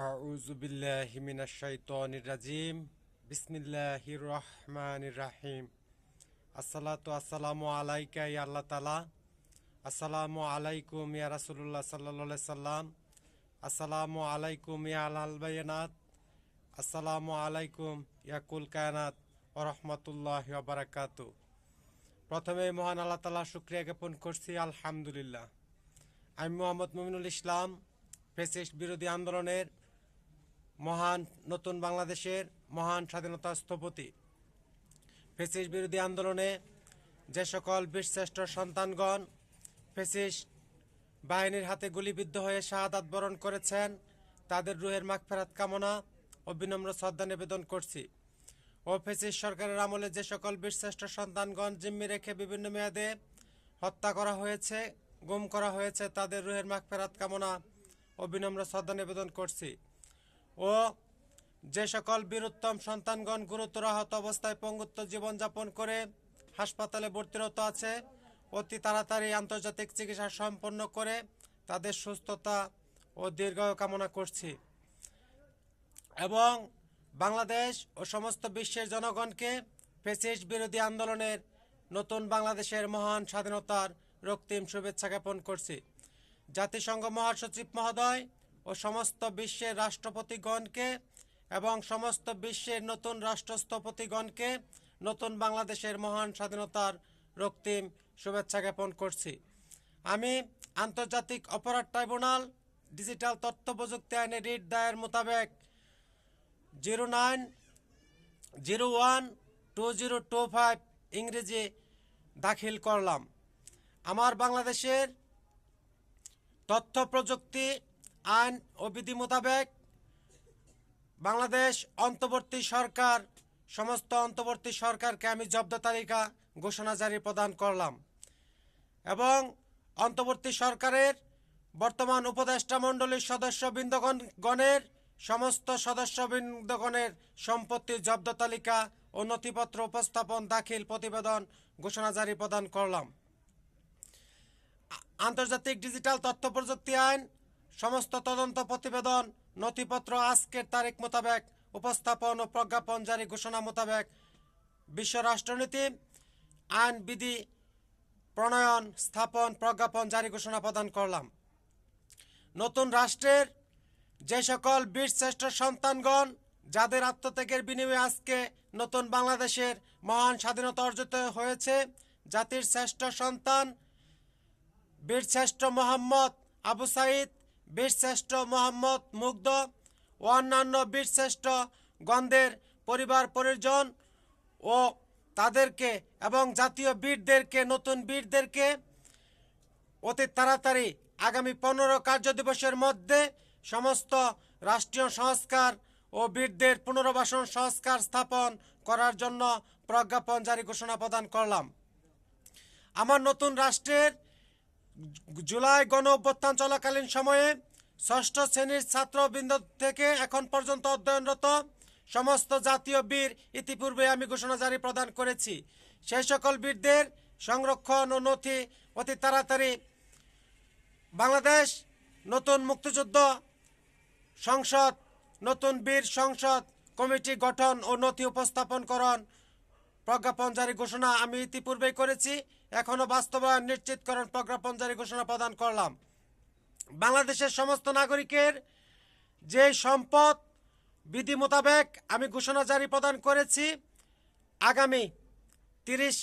আউযু বিল্লাহি মিনাশ শাইতানির রাজিম। বিসমিল্লাহির রহমানির রহিম। আসসালাতু আসসালামু আলাইকা ইয়া আল্লাহ তাআলা। আসসালামু আলাইকুম ইয়া রাসূলুল্লাহ সাল্লাল্লাহু আলাইহি সাল্লাম। আসসালামু আলাইকুম ইয়া আল বায়ানাত। আসসালামু আলাইকুম ইয়া কুল কায়নাত ওয়া রাহমাতুল্লাহি ওয়া বারাকাতুহু। প্রথমে মহান আল্লাহ তাআলার শুকরিয়া জ্ঞাপন করছি, আলহামদুলিল্লাহ। আমি মোহাম্মদ মুমিনুল ইসলাম, ফ্যাসিস্ট বিরোধী আন্দোলনের মহান নতুন বাংলাদেশের মহান স্বাধীনতা স্থপতি। ফ্যাসিস্ট বিরোধী আন্দোলনে যে সকল বীরশ্রেষ্ঠ সন্তানগণ ফ্যাসিস্ট বাহিনীর হাতে গুলিবিদ্ধ হয়ে শাহাদাত বরণ করেছেন, তাদের রুহের মাগফিরাত কামনা ও বিনম্র শ্রদ্ধা নিবেদন করছি। ও ফ্যাসিস্ট সরকারের আমলে যে সকল বীরশ্রেষ্ঠ সন্তানগণ জিম্মি রেখে বিভিন্ন মেয়াদে হত্যা করা হয়েছে, গুম করা হয়েছে, তাদের রুহের মাগফিরাত কামনা ও বিনম্র শ্রদ্ধা নিবেদন করছি। ও যে সকল বীরোত্তম সন্তানগণ গুরুতর আহত অবস্থায় পঙ্গুত্ব জীবনযাপন করে হাসপাতালে ভর্তিরত আছে, অতি তাড়াতাড়ি আন্তর্জাতিক চিকিৎসা সম্পন্ন করে তাদের সুস্থতা ও দীর্ঘায়ু কামনা করছি। এবং বাংলাদেশ ও সমস্ত বিশ্বের জনগণকে ফ্যাসিস্ট বিরোধী আন্দোলনের নতুন বাংলাদেশের মহান স্বাধীনতার রক্তিম শুভেচ্ছা জ্ঞাপন করছি। জাতিসংঘ মহাসচিব মহোদয় ও সমস্ত বিশ্বের রাষ্ট্রপতিগণকে এবং সমস্ত বিশ্বের নতুন রাষ্ট্রস্থপতিগণকে নতুন বাংলাদেশের মহান স্বাধীনতার রক্তিম শুভেচ্ছা জ্ঞাপন করছি। আমি আন্তর্জাতিক অপরাধ ট্রাইব্যুনাল ডিজিটাল তথ্য প্রযুক্তি আইনে রিট দায়ের মোতাবেক 09/01/2025 ইংরেজি দাখিল করলাম। আমার বাংলাদেশের তথ্য প্রযুক্তি আইন ও বিধি মোতাবেক বাংলাদেশ অন্তর্বর্তী সরকার সমস্ত অন্তর্বর্তী সরকারকে আমি জব্দ তালিকা ঘোষণা জারি প্রদান করলাম এবং অন্তর্বর্তী সরকারের বর্তমান উপদেষ্টা মণ্ডলীর সদস্যবৃন্দগণের সমস্ত সদস্যবৃন্দগণের সম্পত্তির জব্দ তালিকা ও নথিপত্র উপস্থাপন দাখিল প্রতিবেদন ঘোষণা জারি প্রদান করলাম। আন্তর্জাতিক ডিজিটাল তথ্য প্রযুক্তি আইন সমস্ত তদন্ত প্রতিবেদন নথিপত্র আজকের তারিখ মোতাবেক উপস্থাপন ও প্রজ্ঞাপন জারি ঘোষণা মোতাবেক বিশ্ব রাষ্ট্রনীতি আইন বিধি প্রণয়ন স্থাপন প্রজ্ঞাপন জারি ঘোষণা প্রদান করলাম। নতুন রাষ্ট্রের যে সকল বীরশ্রেষ্ঠ সন্তানগণ যাদের আত্মত্যাগের বিনিময়ে আজকে নতুন বাংলাদেশের মহান স্বাধীনতা অর্জিত হয়েছে, জাতির শ্রেষ্ঠ সন্তান বীরশ্রেষ্ঠ মোহাম্মদ আবু সাঈদ, বীরশ্রেষ্ঠ মোহাম্মদ মুগ্ধ ও অন্যান্য বীরশ্রেষ্ঠ গণদের পরিবার পরিজন ও তাদেরকে এবং জাতীয় বীরদেরকে নতুন বীরদেরকে অতি তাড়াতাড়ি আগামী 15 কার্যদিবসের মধ্যে সমস্ত রাষ্ট্রীয় সংস্কার ও বীরদের পুনর্বাসন সংস্কার স্থাপন করার জন্য প্রজ্ঞাপন জারি ঘোষণা প্রদান করলাম। আমার নতুন রাষ্ট্রের জুলাই গণ অভ্যুত্থান চলাকালীন সময়ে 6ষ্ঠ শ্রেণীর ছাত্রবৃন্দ থেকে এখন পর্যন্ত অধ্যয়নরত সমস্ত জাতীয় বীর ইতিপূর্বে আমি ঘোষণা জারি প্রদান করেছি। সেই সকল বীরদের সংরক্ষণ ও নথি অতি তাড়াতাড়ি বাংলাদেশ নতুন মুক্তিযুদ্ধ সংসদ, নতুন বীর সংসদ কমিটি গঠন ও নথি উপস্থাপনকরণ প্রজ্ঞাপন জারি ঘোষণা আমি ইতিপূর্বেই করেছি, এখনও বাস্তবায়ন নিশ্চিতকরণ প্রজ্ঞাপন জারি ঘোষণা প্রদান করলাম। বাংলাদেশের সমস্ত নাগরিকের যে সম্পদ বিধি মোতাবেক আমি ঘোষণা জারি প্রদান করেছি, আগামী 30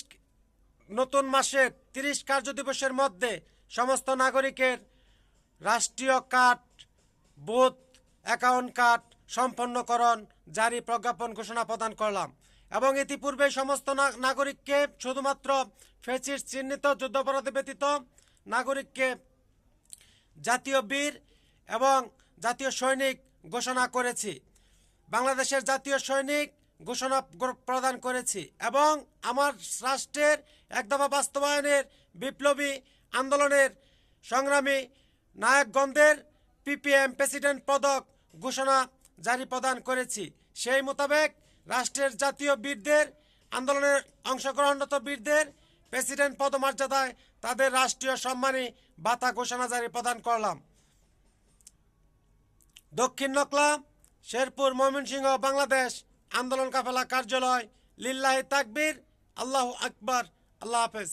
নতুন মাসের 30 কার্যদিবসের মধ্যে সমস্ত নাগরিকের রাষ্ট্রীয় কার্ড, বুথ অ্যাকাউন্ট কার্ড সম্পন্নকরণ জারি প্রজ্ঞাপন ঘোষণা প্রদান করলাম এবং ইতিপূর্বে সমস্ত নাগরিককে শুধুমাত্র ফ্যাসিস্ট চিহ্নিত যুদ্ধাপরাধী ব্যতীত নাগরিককে জাতীয় বীর এবং জাতীয় সৈনিক ঘোষণা করেছি। বাংলাদেশের জাতীয় সৈনিক ঘোষণা প্রদান করেছি এবং আমার রাষ্ট্রের একদফা বাস্তবায়নের বিপ্লবী আন্দোলনের সংগ্রামী নায়কগণদের পিপিএম প্রেসিডেন্ট পদক ঘোষণা জারি প্রদান করেছি। সেই মোতাবেক রাষ্ট্রের জাতীয় বীরদের আন্দোলনের অংশগ্রহণরত বীরদের প্রেসিডেন্ট পদমর্যাদায় তাদের রাষ্ট্রীয় সম্মানী ভাতা ঘোষণা জারি প্রদান করলাম। দক্ষিণ নকলা, শেরপুর, ময়মনসিংহ, বাংলাদেশ আন্দোলন কাফেলা কার্যালয়। লিল্লাহি তাকবীর, আল্লাহু আকবার, আল্লাহ হাফেজ।